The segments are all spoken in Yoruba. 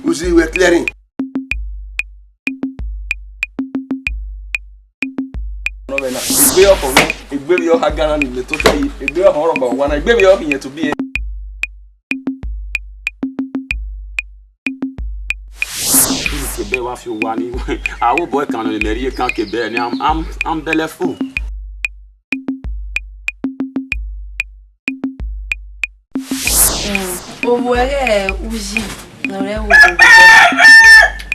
You see, we're clearing. No, we're not. If we are for me, if we are Hagan and the total, if we are horrible, when I gave you up here to be. If you want, our boy can only marry a can't keep there. I'm bellyful. Where Uzi, no,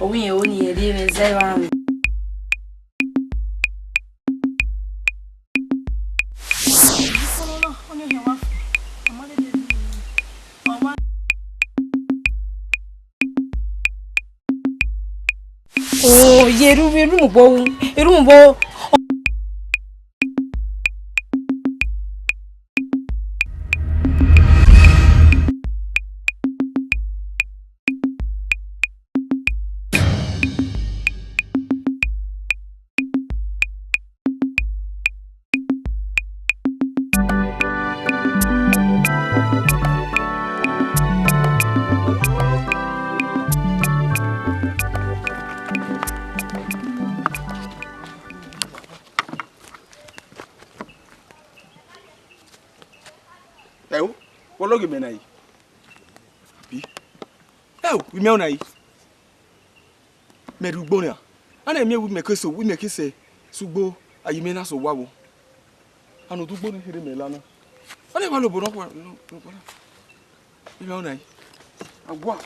we only a living zero. Oh, Yerumbo. Look at me. Oh, we know now. Merubonia. And I mean, we make so we make it say, Subo, I mean, us a wabble. I know to go to Melana. I never know, but no, you know, now. Avoir.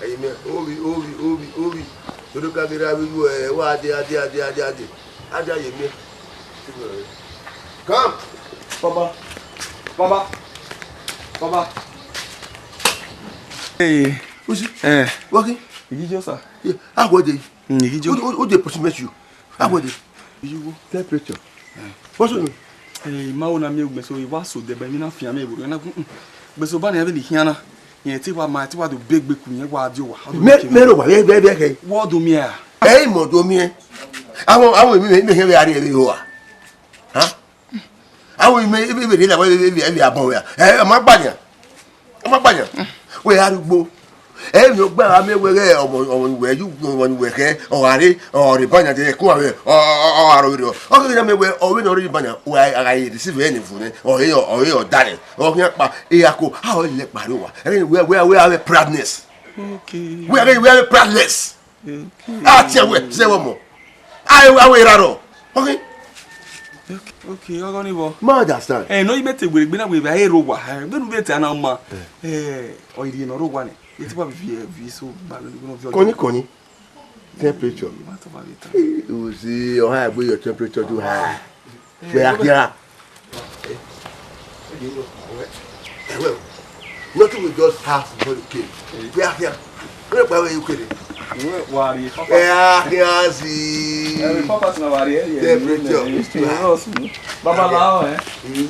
Amen. Obi. You look at it, what come. Papa. Hey. Who's it? Walking? You just, sir. Yeah. How would they? Who they pursue you? How would they? You go. Temperature. What's it? Hey, Mauna milk, so he was so the Bamina Fiame. But so Banny having the Hiana. Yeah, take what my to big queen. What do you? What do me? Hey, Modomie. I will make him a area. Huh? I will make it a boy. Hey, my banner. Where are you go? Hey, you bear me where you go when we care or Harry or the banner de Quare or we already banner where I receive any food or your daddy or Eako. How let Marua? Where are the proudness? Okay. Where are the proudness? Ah, say one more. I will. Okay. Okay, you're going to go. Understand? Eh, no, you met with me with a hero. I'm going to get an armor. Or you know, one. It's what we so bad. Connie. Temperature. You see, or high with your temperature too high. We are here. Well, nothing will just have for the kid. We are here. Where you kidding? Worry. Yeah, see. Papa's no worry. Temperature is too high. Baba Lao,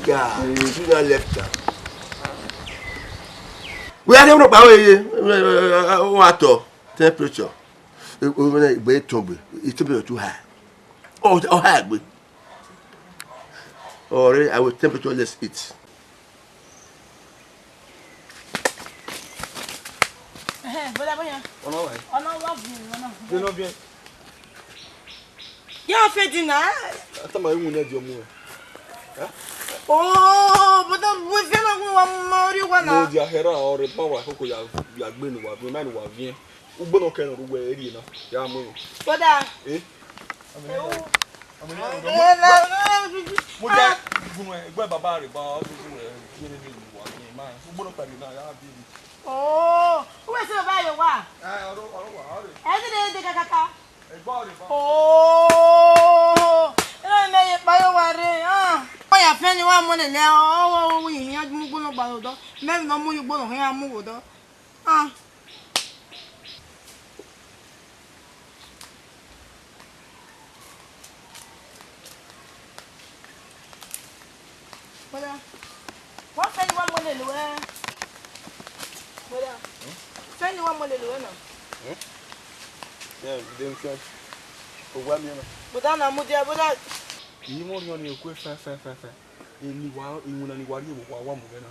Yeah, you not left. We are never about water temperature. It's too high. Oh, high. Or I will temperature less it. Yeah, Fedina. Oh, but we feel no dia hera or power hoko ya gbenu wa man wa vie ugbo no ken ru we eri na ya mo Boda mo ja gun egbe baba re ba o gun e kire ni wa vie ma ugbo no pari na ya bi oh we se ba yo wa oro wa ore e de kaka egbo re ba oh me ye pa yo wa re ya fe ni wa mo le o yin yan mu gbonu gba odo me no mu gbonu hin amu odo Boda wa fe ni wa mo le lo Boda fe ni wa mo le lo na Yeah, them say. Owa mi na. But na mu dia but that. Yi mo yo ni ekwe fe. Ni wa inuna ni wari wo wa mu na.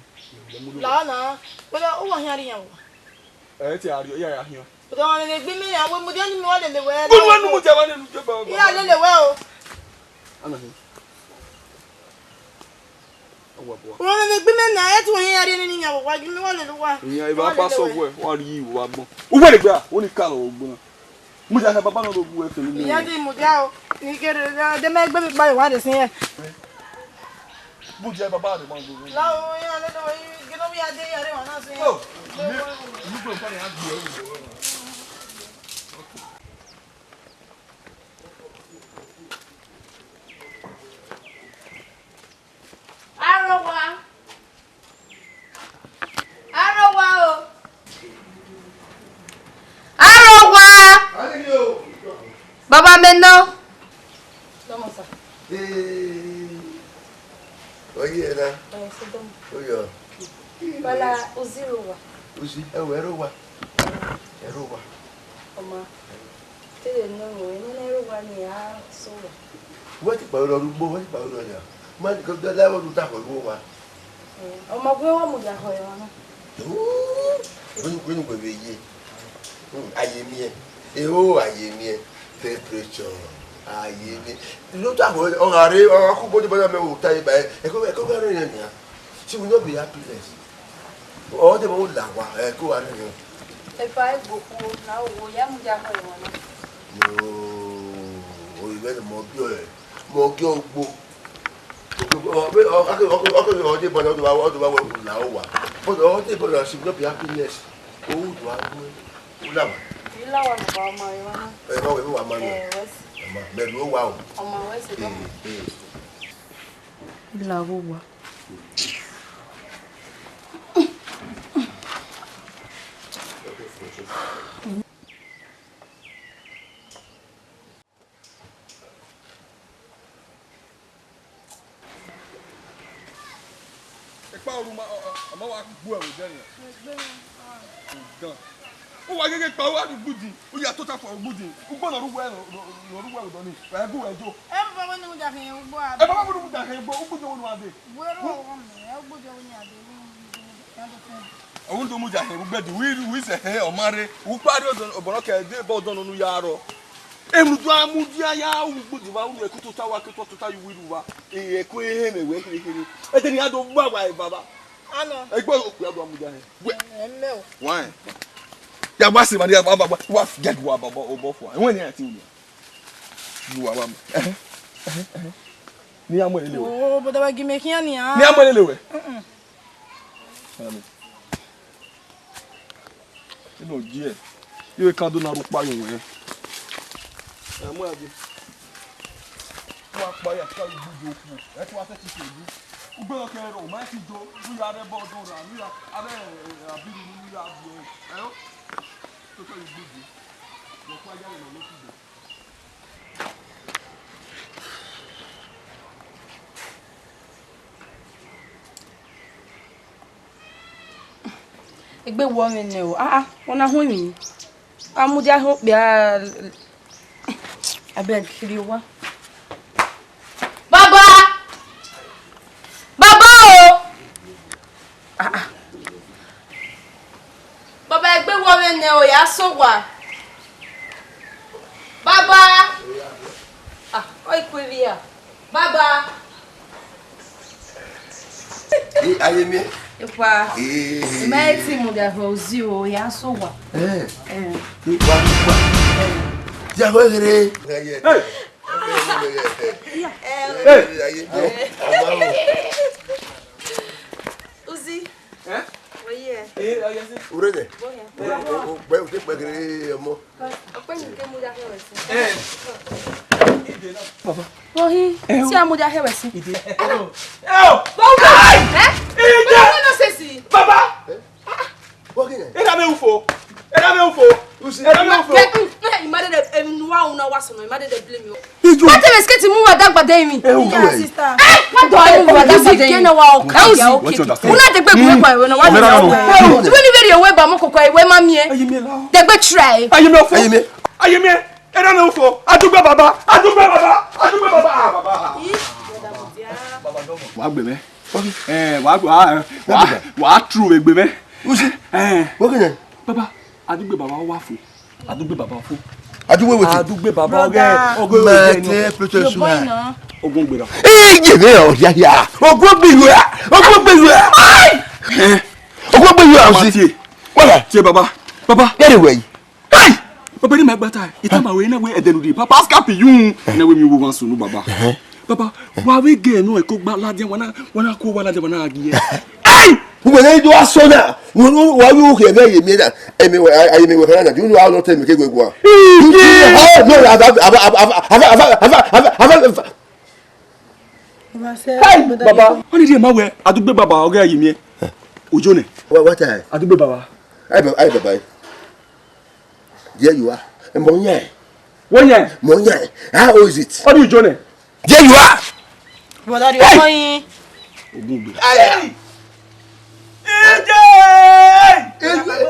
La na. But o wa hiari yan wo. Ti ari ya hian. But on le gbe mi ya wo mu dia ni mi wa le we. Bonu anu mu ja wa ne lu ba. Ya le we o. Ana hi. Owa bo. O le gbe mi na e ti wo hiari ni yan wo wa gbe mi wa le wa. Iya iba pa so bo e wa ri wo wa gbon. O we le gbe a, o ni ka lo gbon. Mu ja baba na lo bu e fe mi. Ya di mu dia o. Ni kere de me gbe mi ba wa de sin e. Mu ja baba de ma go. La o ya le do yi gbe no bi ade ya re wa na sin. Oh. Ni go pa ni a gbe o. Baba Mendo. Toma sa. Oye na. Ai, se dom. Oyo. Bala o zero wa. Usi, ero wa. Oma. Te no mo, ni na ero wa ni a so. Wo ti pa lo rugbo, wo ti pa lo ya. Ma ko da la wo ta ko wo wa. Oma gwe wa mu ja ho yo na. Ko be ye. Aye mi e. Aye mi e. Temperature. Aye mi. Lo ta ko o ngare o ku bo di ba me wo ta ba e ko ga re ni ya. She will not be happiness. O de mo la wa e ko wa re ni. E pa e goku na o ya mu ja ho yo na. No. O ibe mo bi o e. Mo ki o gbo. O de bo na o do wa la o wa. But o de bo na she will not be happiness. O do wa go. O la wa. Ila wa na ba ma yo na. E ma we wa ma no. Wes. Ma me lo wa o. Oma wes e dom. La rua. Pa oruma ama wa gbo e o je ni. Dan. O wa gege pa wa du gbudi. O ya total for gbudi. O gbo na rugbo e no rugbo e do ni. Pa egu e jo. E ba wa ni mu ja kan yo gbo a. E baba mu da kan gbo o gbudi wonu ade. Gbo ro wa me, e gbo je wo ni ade. Ohun to mu ja kan rugbo di wi se he o mare. U pari obono ke de bo don nu ya ro. Emudu amudia ya gbudi wa u e ku total wa ke total yu wiru wa. E ko he me we kiri. E de ni ado gbo wa e baba. Ano. E gbo oku ado amudia he. We. Emme o. Why? Ya gba se ma dia baba wa get wa baba obo fo. Won ni ati wu. Ju wa ba. Ni amole lewe. O bo da ba gi me kian ni a. Ni amole lewe. Amen. Ino je. Yo kan do na ru pa yun we. Mo abi. Wa pa ya ka gbudu oku. E ti wa fe ti se ju. Ugbe o ke ro ma ti jo. Ru ya re bo do ra. Ru ya abe abiru ni ya bi o. Eh o. To ko gbudu. Mo pa ja lo lo ti do. Egbe wo mi ni o. Wona hu mi. Amudia ho bia abeg kiri wa. Baba o. Baba egbe wo mi ni o ya so wa. Baba. Oi kwivia. Baba. Aye mi. Epa. Me ti mu da ho zero ya so wa. Ipa. Ya ho gere. Hey. Uzi. Oye. Ayese. Urede. O gbe o te pe gere omo. Ope ni ke mu da he wesi. Baba. Ohi. Si amu da he wesi. Baba. No say si. Baba. Wo kini? Era me ufo. Usi. Era me ufo. Imade de nwa una waso no imade de blame you. What time skate mu wa dagba dey mi? Sister. What do I do wa dagba dey? Kena wa o ka ya o ke. Una de gbe gbe kwa we no wa no. Tu ni very we ba mo kokwa we ma mi e. De gbe try. Aye me ufo. Ayemi, era no fo. Adugbe baba. Baba. Wa gbe me. Wa true egbe me. Usi. What Baba, adugbe baba wa fo. Adugbe baba fo. Adugbe baba oge plutôt sous. Ogun gbera. Je vais ya. Ogun aussi. Voilà. Tiens baba. Anyway. Hey! Papa ni magbata. Itama we na we edenudi. Papa scap you. Na we mi wo wan sunu baba. Papa, wa we ge no e ko gba lade wana ko wala de wana agiye. Hey! Vous venez de voir sonner. Vous avez vu que Ayemi na Ayemi we kana. You know how not tell me ke go go. Hey, baba. Oni di ma we adugbe baba oga Ayemi. Ojo ne. What time? Adugbe baba. Ay baba. There you are. Monye. How is it? What do you Ojo ne? There you are. What are you doing? Ogun gbera. Ay.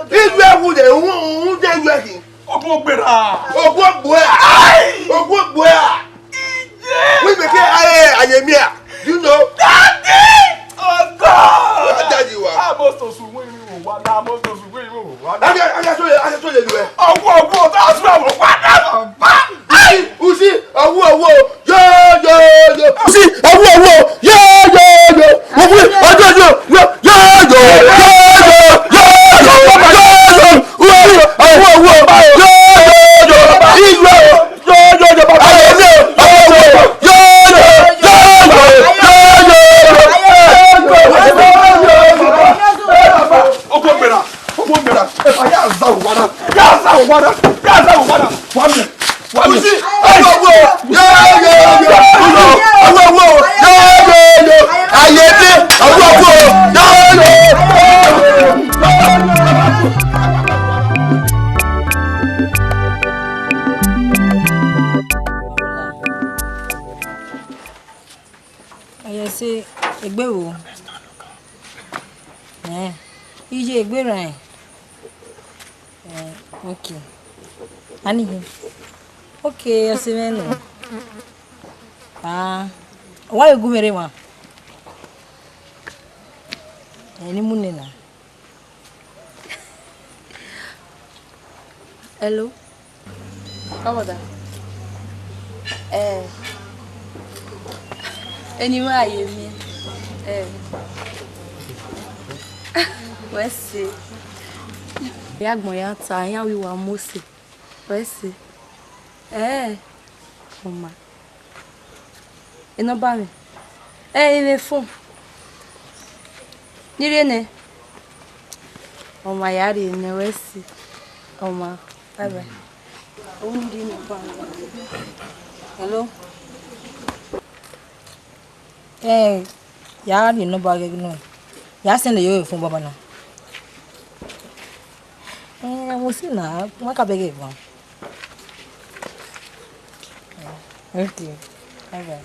Ìjẹ́ wù dé òun dé ìwé kì. Ogun gbera. Ogun gbòó à. Wí mi kí Ayemi à. You know. Daddy! Oh God! What daddy wa? Ajá tó lè lu ẹ. Ọwọ́ tá a sún àwọn padà bá. Usi ọwọ́ yóò. Usi ọwọ́ yóò. Okay. Ani. Okay, asemeno. Why you go mere ma? Ni munena. Hello. How that? Anyway, Ayemi. Wesi. Ya gbon ya ta yan wi wa Mose. Wesi. Oma. Ino ba mi. Ile phone. Nire ne. Oma ya ri ne Wesi. Oma. Bye bye. Undi ni pa. Hello. Ya ri no ba ge no. Ya send yo phone baba na. Você não, não acabei de ver. Okay. Bye.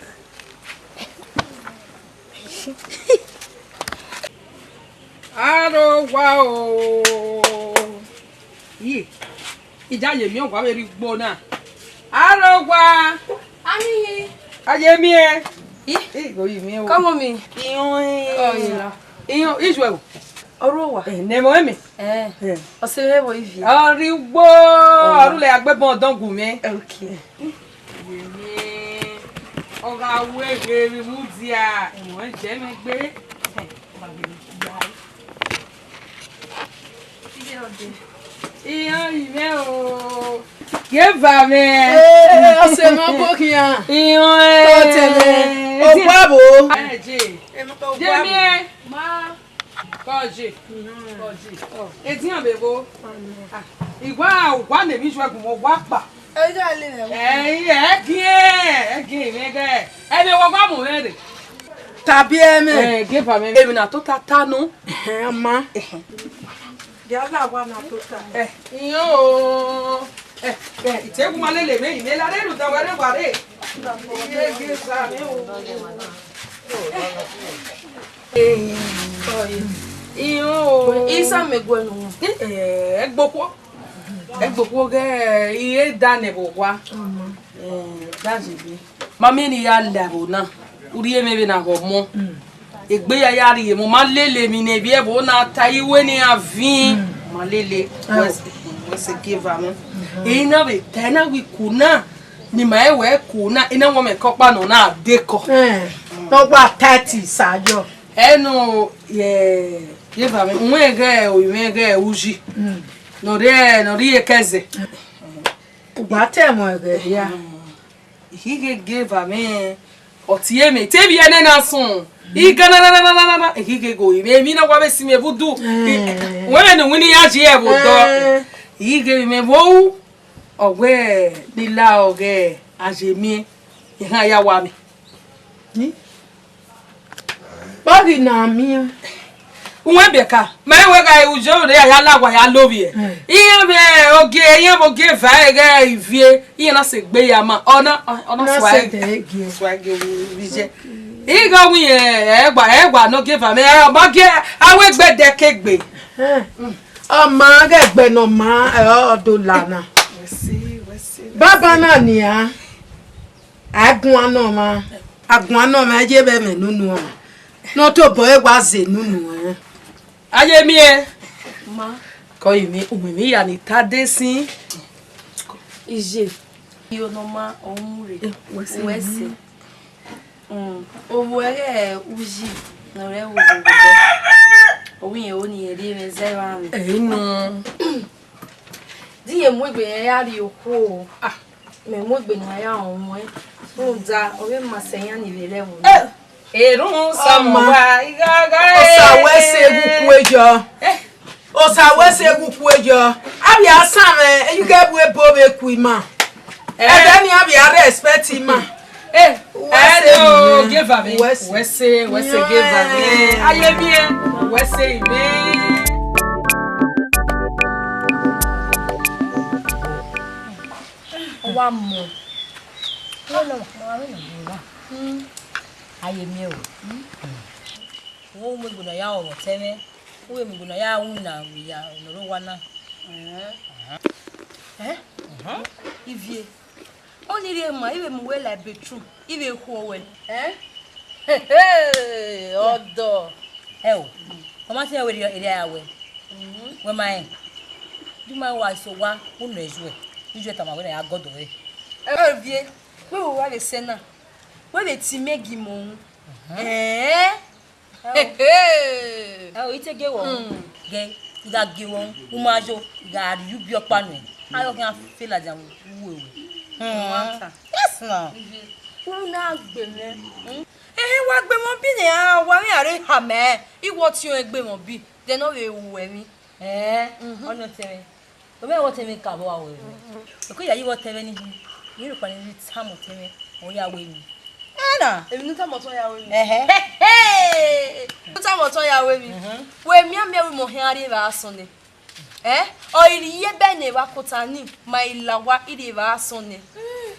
Aro wow. Yi. Ija Ayemi o gwa be ri gbo na. Aro gwa. Ani. Ayemi e. Go yi mi o. Come on me. Iyon Israel. Orowa. Nemo emi. Osere bo ivi. Ariwo, arule agbebon dangun mi. Okay. Oga wege mi mudia. Won je me gbe. Iyon ime o. Geva me. Ose mo bokian. Iyon To tele. O pabo. Jemi Ma. Koji. Eti an bebo. Igwa ne bi swegun mo wa pa. Ejo ale ne. Egi me ge. E be wo gba mu mere. Tabi eme. Geva me. Emi na to tata no. Ma. Dia la wa na to ta. Iyo. Itegun ma lele me ile la re lu ta were ware. Ge sa me o. Iyo. Isa megwenu. Gboko. Egbo ge iye dane bo wa. Dajibi. Mami ni ya labo na. Uri emebe na go mo. Egbe ya yari mo ma lele mi ne bi e bo na ta iwe ni avin. Ma lele. Wese give am. E na be tena wi kuna. Ni ma e we kuna ina wo me kopa no na deko. No gba 30 sajo. Eno give am. Nwege o nwege uji. No re keze. Gba temo ege ya. He gave am otie me tebi ene na sun. Iga na he go me na kwa be si me vudu. When no wini ya je e bo do. He gave me wo ogwe nila oge ajemi ihan ya wa mi. Ni bagi na mi Unwe beka me we ga ujo re ya lagwa ya lobi e. Iyan be oge iyan bo ge va ege ivie iyan na se gbe ya ma ona swag vije. Iga wi egba no give am ba ge awe gbede kegbe. O ma ge gbe no ma odo lana. Baba na ni a agun ano ma je be me nunu o. No to boy gwa ze nunu Aye mi e ma ko imi umimi ya ni tadesin Ije yo no ma omure wese owo ere uji na re wo gogo owi e oni ere me zera mi enu diye mo egbe ya ri oku me mo egbe na ya ohun o da ore ma seyan ni le wo Erun samuwa igaga Osa wese guku ejo. Abi asame you get we bobe kuima. Then you be respect him. No give am. Wese give am. Aye bien. Wese ibe. Wa mo. Aye mi o. Wo mo gbona ya o teme. Wo mi gbona ya wu na wi ya no wa na. Ivie. Only re ma ibe mu we like be true. Ibe ku o we. Odo. O. Mama se we ire ya we. We mai. Du ma wa so wa wu no eju e. Eju ta ma we na ya godo we. Ivie. We wo wa le se na. We be ti megi mo. Ite ge wo. Ge ga ge wo. Umajo ga yu bi opa nu. Ayo kan feel la jam wu ewe. Yes na. Una gbe me. Wa gbe mo bi ni wa ri are ha me. Iwo ti o egbe mo bi. De no we wu emi. Ono teme. O me wo teme ka bo wa we. Ko ya yi wo teme ni. Ni ru pa ni tamu teme. O ya we mi. Na Emi nuta moto ya we mi. Nuta moto ya we mi. We mi am ya we mo hin ari ba asone. O iri ye be ne wa kotani ma ilawa iri ba asone.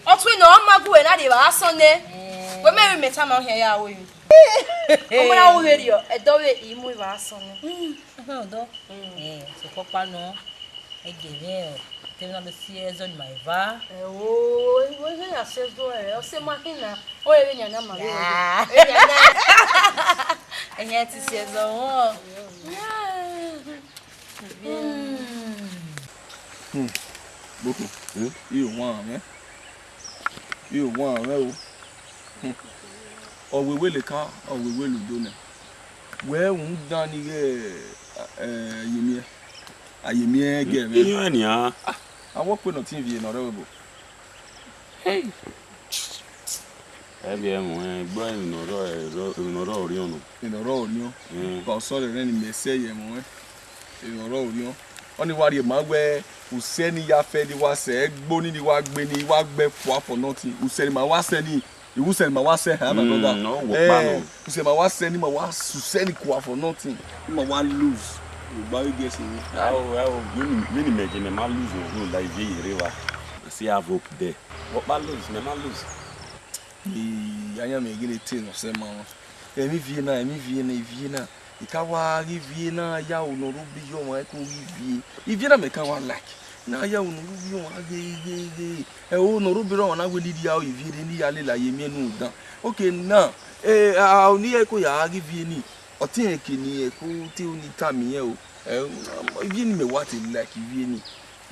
O tu no magu we na de ba asone. We me meta ma hin ya we mi. O mo na wo heri o edo we imu ba asone. Odo. Se popa no. Egere o. Teve na desse ezo de maiva. Wo ya sezo o se makina. O ewe nya na ma. Enye ti sezo o. Boko. You want me? You want me? O we le ka, o we lu do ne. We un dan ni yemi. Ayemi ge me. You ni ah. I work with no TV no rebo. Hey. Bien mo gbo no ro ori onu. No ro ori o. Ko so le ni me se ye mo no ro ori o. Oni wa ri ma gbe useni ya fe di wa se gbo ni wa gbe ni wa gbe for nothing. Useni ma wa se ni Useni ma wa se ha my brother. No wo pa no. Useni ma wa se ni ma wa useni kwa for nothing. Ma wa lose. Ba we get you. Mini imagine ma lose no la vie ire see have hope there. What ma lose, me ma lose. Anya me gele tin no se ma. Emi vie na. Ika wa vie na ya o no ru bi yo mo e ko vie. Vie na me kan wa like. na ya unu bi won agege e o no rubiro won na we lidi ya o ivire ni ya le la ye menu dan okay now a oni e ko ya give ni otin ekini e ko ti oni tami yen o ivie ni me what it like ivie ni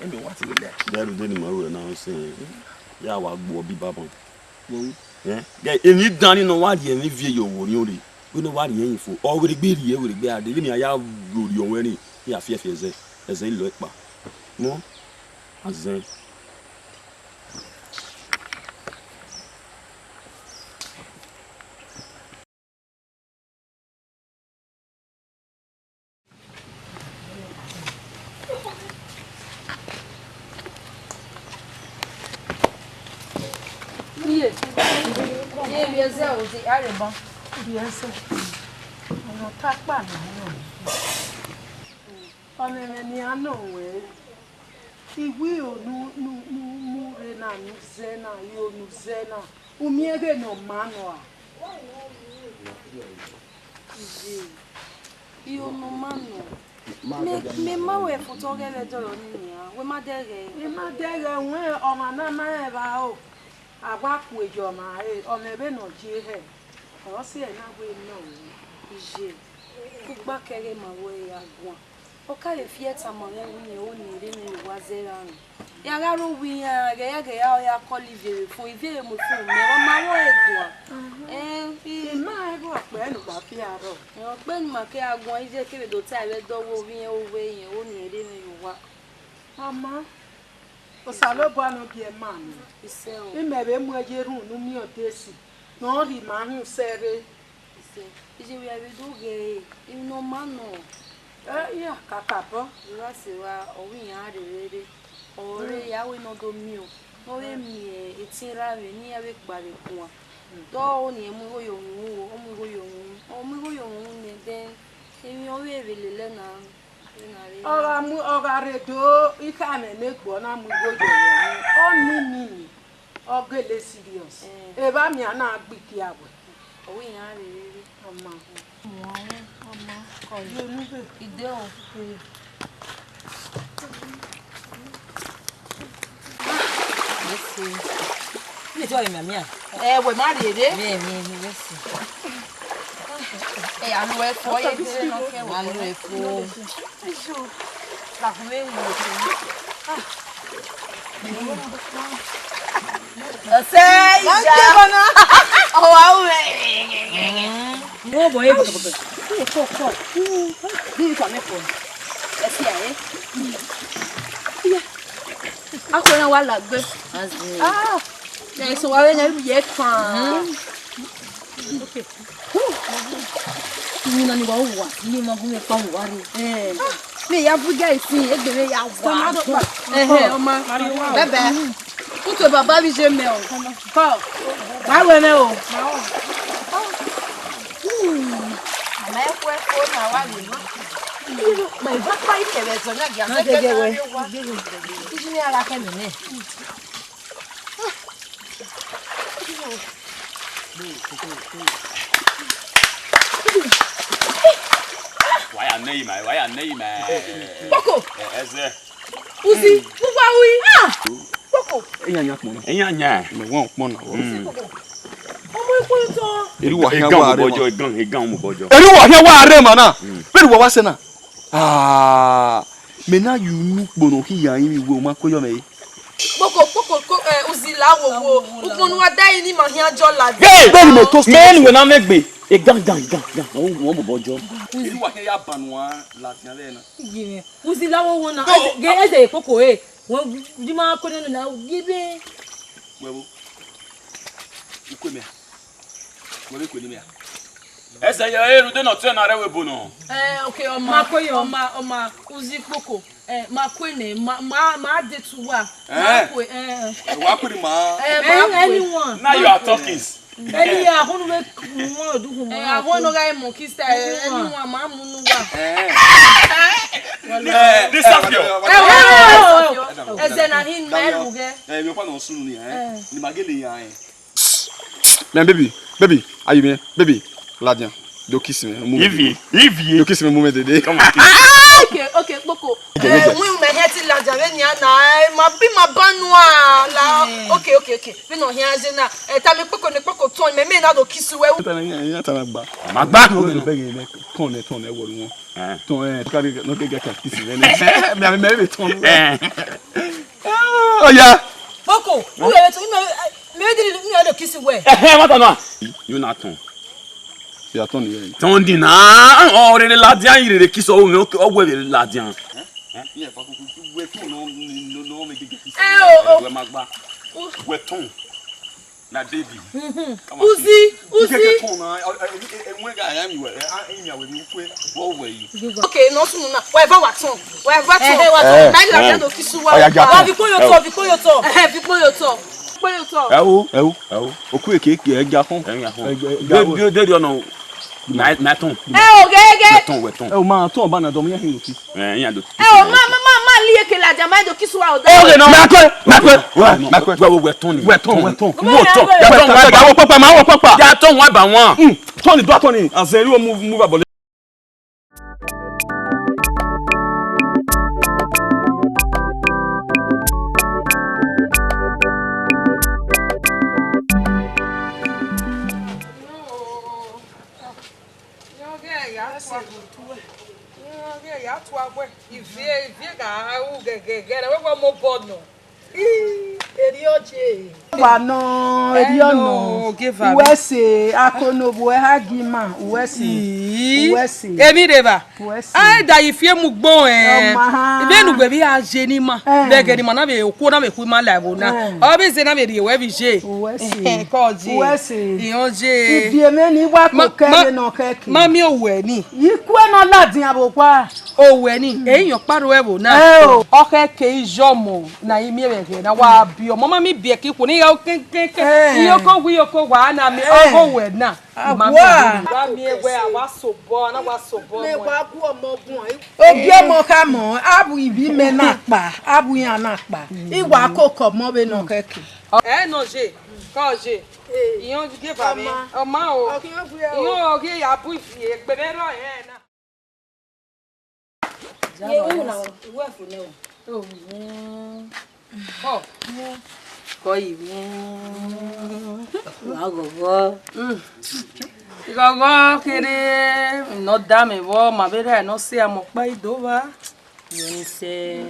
me what it like there dey ni maru na say ya wa gbo bi babon wo yeah eni dan ni no wa die ni vie yo wo ni ore we no wa yen info o we gbe ri e we gbe ade ni aya lori o werin ya fi eze lo ipa mo azen Ni ano we iwi onu nu re na nu zena yo nu zena umiege no mano a Yo no mano me ma we foto ge le dolo ni ya we ma dere we o ma na ma e ba o agba ku ejo ma e o me be no ji he o si e na we no ije ku gba kere ma we ya gwa o ka le fieta mo le ni o ni re ni wa zera ni ya ga ro wi ya o ya ko livere fún ivere mo fún me o ma wo egwa ma e go pe nu pa fi aro o pe ni ma ke agbon ije kere do ta re dowo wi yen o we yen o ni re ni wa mama o salo bo anu bi e ma ni ise o mi me be mu eje run nu mi o desi no ri ma hu sere ije wi abi do ge ino mano ya kakabo Rasiwa owi yan rere ore ya we no do mi o no we mi etin ra re ni ya we gbare kun wa do o ni mu go yo mu o mu go yo ni den emi o we le le na re ora re do ika me ne gbo na mu go yo o ni mi o gele serious e ba mi ana agbiki abo owi yan rere mama Ideo. Ni to ime mia. We ma re de. Mi lesi. Anu e fo ye dire no ke wa. Anu e fo. La fome wo Sei já. O wa we. No boy. Ko. Ni ko me ko. Esi aye. Akona wa la gbe. Na so wa we na ye kan. Okay. Ni na ni wa wa. Ni ma hu me pa wa ri. Me ya buga isin egbere ya wa. O ma. Bebe. Kuto baba bi je me o. Ko. Ba we me o. Ma e ko na wa ni no. Ma e va pa ite be so na ga. Na gege we. Iji ni ala ke me ne. Why name Boko. Eze. Uzi, uwa wi. Boko. Enya. me won pon na Omo iko to. eri wa hia Egan wa mo are bojo, egan mo bojo. eri wa hia wa are ma na peri wa se na me na you nu gbono ki ya yin wo ma ko yo me Boko uzi la wo. Uponu wa dai ni ma hia jo la. hey ben me to Men we na megbe. Egan. Won mo bojo. eri wa hia ya banwa la tian le na Gime. Uzi lawo wona. Ge eze ikoko won di ma ko nenu na gibe. wewo ikwe me mo le ko ni me Eze ya eru de no tse na rewe bono. Okay, oma uzi Boko. Ma kwene ma de tuwa. Ma kwe wa ko ni ma Anyone. Now you are talking. Eni ya hunu me won du hu. I want no guy mo kista anyone ma mu nu wa. This Sapio. Eze na hin ma eruge. me pa no sunu ni ni magele yan man baby are you me baby Ladian do kiss me Ivy. do kiss me moment de Come on. Okay, Boko. We me heti la javeni na ma bi ma banwa la. Okay. We no here na. Ta me poko ne poko ton me na do kisu we. Magba. Ton e wo won. Ton e ka no ke ga kisu ne. Me ton. Oh yeah. Poko, who you to me did me do kisu we. What no? You not ton. Ya ton ni. Ton di na. O re la dian ire kisu o me o we la dian. Yeah, pa we ton no me ke kisu. We magba. We ton. Na David. Uzi. Okay, no sunu na. Whatever what ton. Whatever ton. Na la do kisu wa. Wa bi ko yo to. Bi ko yo to. Ewo. Oku ekeke eja kon. De no. Na ton. Gege. Ton. O ma ton ba na do me yan loki. Yan do. Ma liye ke la jama do kisu wa o da. Okay no. Makwe. We ton. Wo papa. Ya ton wa ba won. Ton ni do ton ni. Azeri o move abole. Uwese akonobo hagima uwese Emi reba ai da ifie mu gbon ibe nu gbe bi a je ni ma be ge ni ma na be ku na be ku ma live na o bi se na be ri we bi je ko je iyan je ibie me ni wa ko kele no keke mami owe ni iku eno ladin abokwa owe ni eyan paro e bo na o keke ijomo na imi e ge na wa bi o mama mi bi e ki ku ni ya o keke iyoko wa na mi o we na wa mi ewe awa sobo na wa sobo me wa ku omogun obi omo ka mo abu ibi me na pa abu yan na pa iwa koko mo be no keke no je ko je iyan ge ba mi o ma o iyan o ge ya bu ifi egbere ro na Ye u na we fu ne o. Oh. Ko ibi. Wa gogo. Gogo kere no da me bo ma bere no se amo pa idova. Yo ni se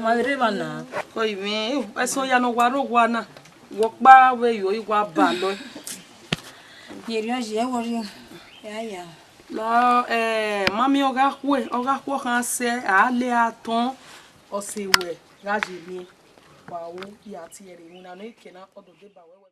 ma re bana. Ko ibi eso ya no wa ro wa na. Wo pa we yo iwa ba lo. Ye ri je wo ri. Ya. La mami oga kwo kan se a le aton o se we gaje mi wa wo ya ti ere mu na no ikena odo de ba wewe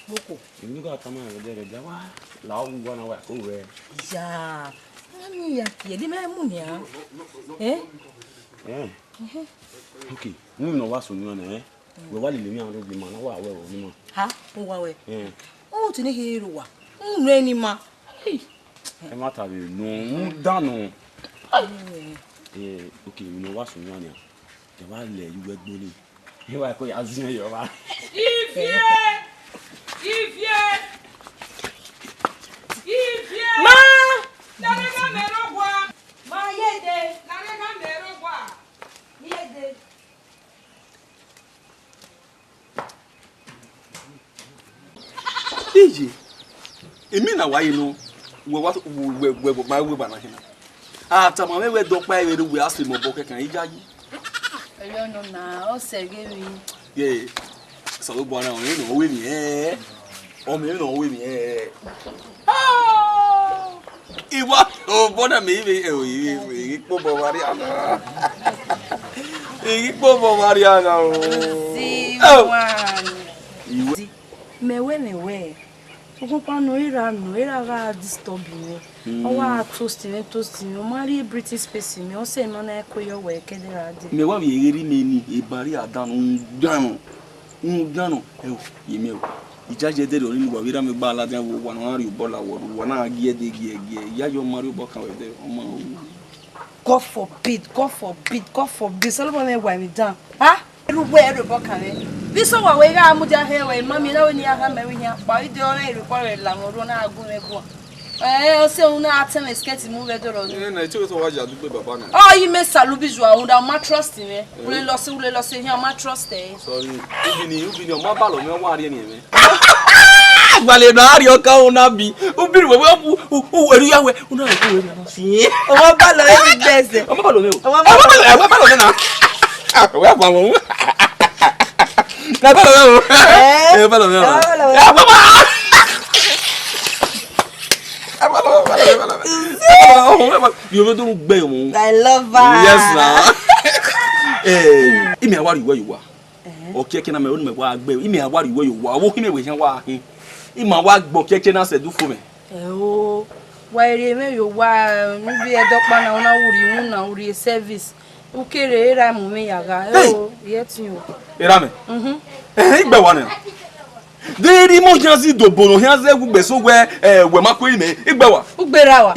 Boko ni ga tama de jawa la o ngwa na wa ko we Ya. Nani ya ki de me mu ni a. Okay mu no wa so ni na we wa le mi an ro bi ma na wa we ni ma Ha, o wa we. O ti ni hero wa. Nu eni ma. e ma ta bi no mu danu okay mi no wa so ni na je wa le yu we gbo ni e wa ko ya zin yo ba Ifie! Ma! Darega merogwa! Ma yede. Darega merogwa! Yede. Iji. Emi na wa no we ma we ba na hina. Ata ma we do pa we we ase mo bo kekan ijayi. Eyo no na o segeri. Yeah. So we bo na o no we ni o me no we ni Iwa o bona me e po bo Mariana. E po bo Mariana o. Si one. Iwe. Mewe. Ogunpa no ira ga disturb me. O wa toast me. O mari British space me. O se no na ekoyo we kedera de. Me wa bi eri me ni e bari adanu ndanu e yemi o. Ijaje de ori ni wa wira me gba aladen wo wa na ri bola wo na gie ya yo mari bo kan we de o ma o. God forbid. Solomon me wa me down. Ha? where the bokane. This one we got muja here we mommy no ni aka me here. But you don't know require la mo na agun me go. O se una atem skirt mu we do ro. Na ti o to wa ja dugbe baba na. Oh, you me salubi jo ahunda ma trust me. Ule lo se here ma trust eh. Sorry. Ubi ni o ma ba lo me wa re ni me. Gbale na ari o ka una bi. Ubi we eri yawe una ko we na si. O ma ba lo e bese. O ma ba lo me o. O ma ba lo na. We pa mo. Na ba lo me o. Ba lo me o. You don't gbé mu. I love her. Yes na. Imi awari where you are. Okay na me onu me wa gbé. Imi awari where you are. Wo ki me we hyan wa hin. Ima wa gbo keke na se du fo me. O wa ere me yo wa mi bi edopa na una wuri service. O kere era mu me yaga. O yeti o. Era me. Igbe wa na. Deri mo jansi do bono hianze gugbe so we makwe ime igbewa ugberawa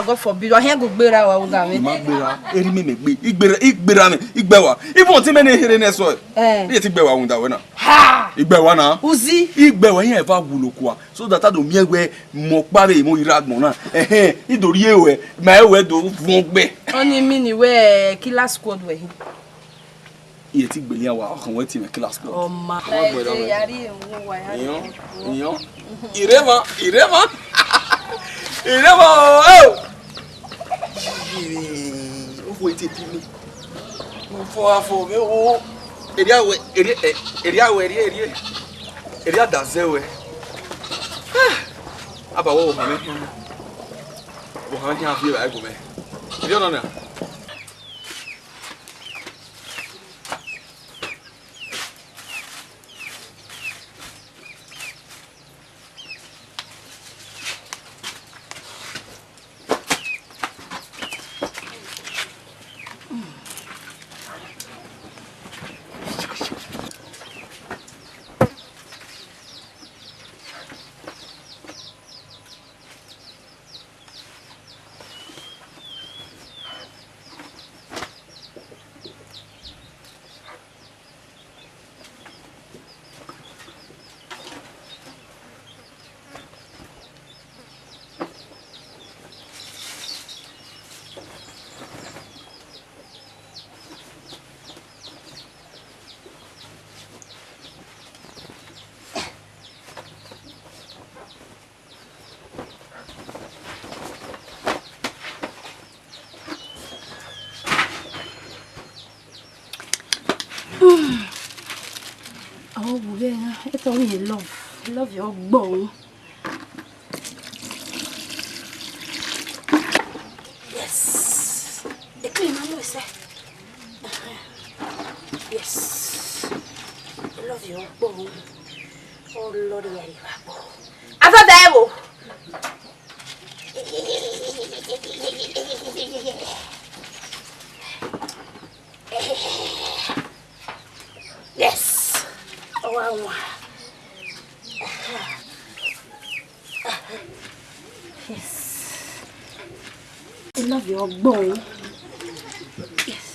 God forbid wa hian gugberawa o ga me ma gbera eri me gbe igbera me igbewa even ti me ne here ne so e ti gbewa unda we na ha igbewa na uzi igbewa yen eva wulokuwa so that do mi ewe mo pare mo iragbon na idori ewe ma ewe do fun gbe oni mi ni we killer squad we iye ti gbele wa kan we ti me class club o ma yari enwo wa yari iyo irema oh o fo ti pi mi o fo afo me o eri adazewe abawo o me o han ti afi ba go me iri ona na Oh, yeah, it's only love your bone. Yes. The clean man was there. Yes. Love your bone. Oh, Lord, where you are. As a devil. Yes. Oh, yes. I love your bone. Yes.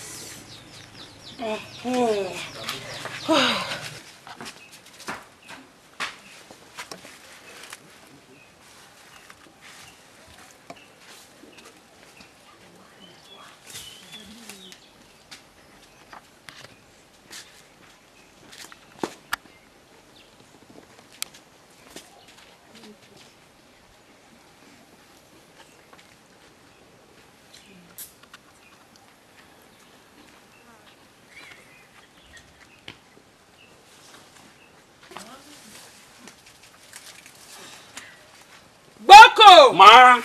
Boko! Ma!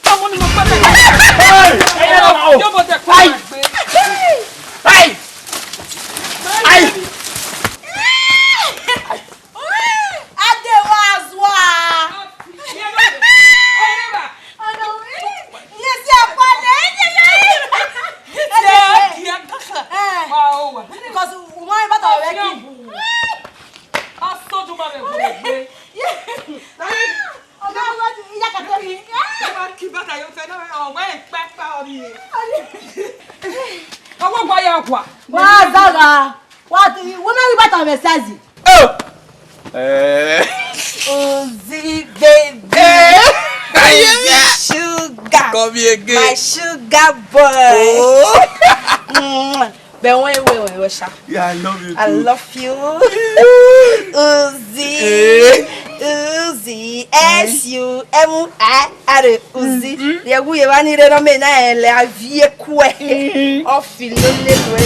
Ọmọ ni mo pa me. Yo bo te ko gbe. Hey! Hey! Ade wazwa. Yes, ya pale. Because why about our working? Aso do ma me go gbe. Oga what ya ka tell me. Kí bàtà yo fe na o we pa pa o ni. Owo gba ya kwa. Wa zaga. What woman about our message? Oh. Uzi baby. Uzi sugar. Come here again. My sugar boy. Oh. But wait, Sha. Yeah, I love you too. I love you. Uzi. Uzi. S-U-M-I-R. Uzi. Yegu yewani reno me na ele avie kwe. Ofilole lwe.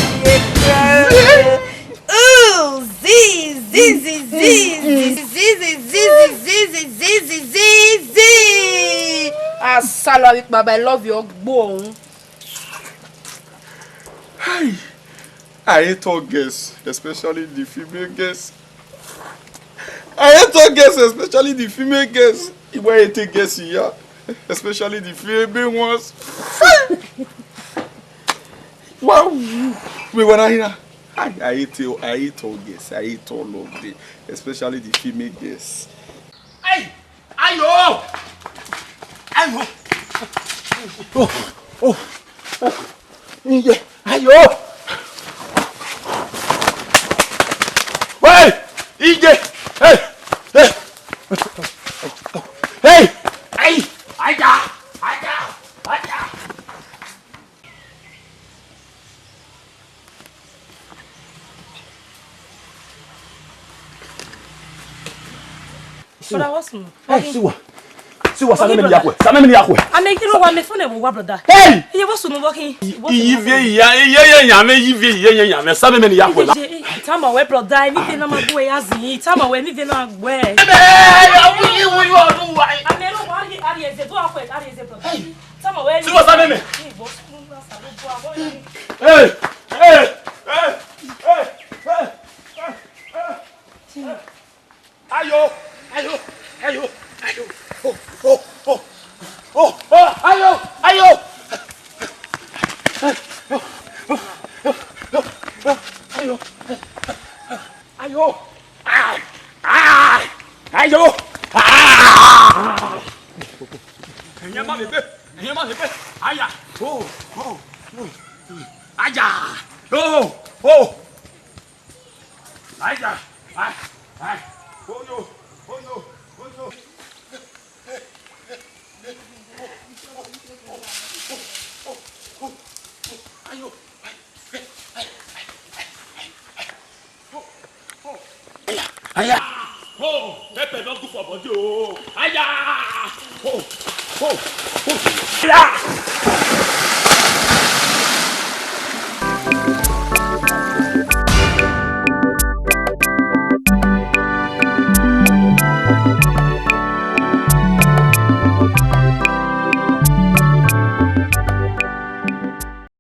Uzi. Asalo avec Baba, I love your bone. Hi. I hate all girls, especially the female girls. I hate all girls, especially the female girls. If I hate girls here, especially the female ones. Wow. We wanna hear. I hate all girls. I hate all of them, especially the female girls. Hey! Ayo! Ayo! Oh! Yeah! Ayo! Hey! Ije! Hey! Hey! Hey! Aja! Brother, what's wrong? Siwa sa memi yakwe. Sa memi yakwe. Amekiro wa me phone wa brother. Hey! Ye what's wrong working? Yivie ya ye nyame yivie ye nyame sa memi yakwe la. Tama we brother, mi fe na magwe yazi. Tama we mi fe na agwe. Ebe, you odun wa. Amero wa ari eze do akwe, ari eze brother. Tama we. Siwa sa memi. Hey! Ayo! Aya! Oh! Aja! Oh! Aja! Ai! Oh no! Aya! Oh! Pepe don't go for body oh! Aya! Oh!